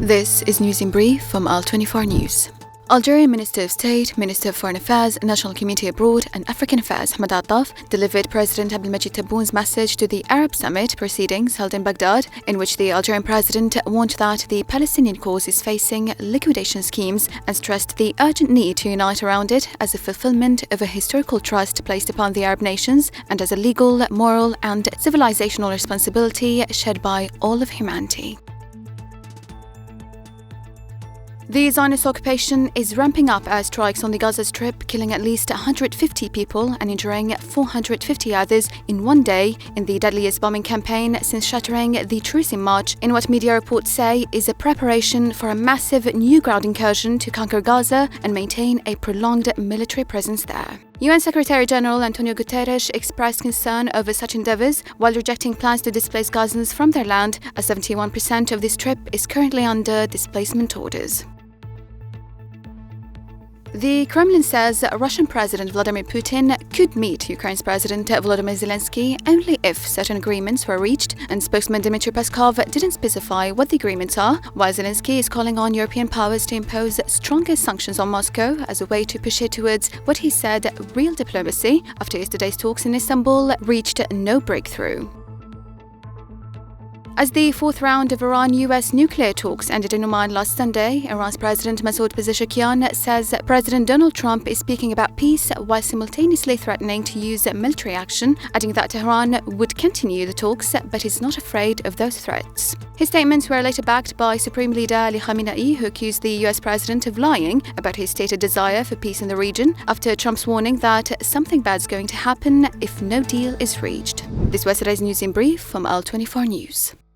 This is News in Brief from Al24 News. Algerian Minister of State, Minister of Foreign Affairs, National Community Abroad and African Affairs Hamad Attaf delivered President Abdelmajid Tebboun's message to the Arab Summit proceedings held in Baghdad, in which the Algerian president warned that the Palestinian cause is facing liquidation schemes and stressed the urgent need to unite around it as a fulfillment of a historical trust placed upon the Arab nations and as a legal, moral and civilizational responsibility shared by all of humanity. The Zionist occupation is ramping up airstrikes on the Gaza Strip, killing at least 150 people and injuring 450 others in one day in the deadliest bombing campaign since shattering the truce in March, in what media reports say is a preparation for a massive new ground incursion to conquer Gaza and maintain a prolonged military presence there. UN Secretary-General Antonio Guterres expressed concern over such endeavors while rejecting plans to displace Gazans from their land, as 71% of the Strip is currently under displacement orders. The Kremlin says Russian President Vladimir Putin could meet Ukraine's President Volodymyr Zelensky only if certain agreements were reached, and spokesman Dmitry Peskov didn't specify what the agreements are, while Zelensky is calling on European powers to impose stronger sanctions on Moscow as a way to push it towards what he said real diplomacy after yesterday's talks in Istanbul reached no breakthrough. As the fourth round of Iran-US nuclear talks ended in Oman last Sunday, Iran's President Masoud Pezeshkian says President Donald Trump is speaking about peace while simultaneously threatening to use military action, adding that Tehran would continue the talks but is not afraid of those threats. His statements were later backed by Supreme Leader Ali Khamenei, who accused the US president of lying about his stated desire for peace in the region after Trump's warning that something bad's going to happen if no deal is reached. This was today's News in Brief from Al24 News.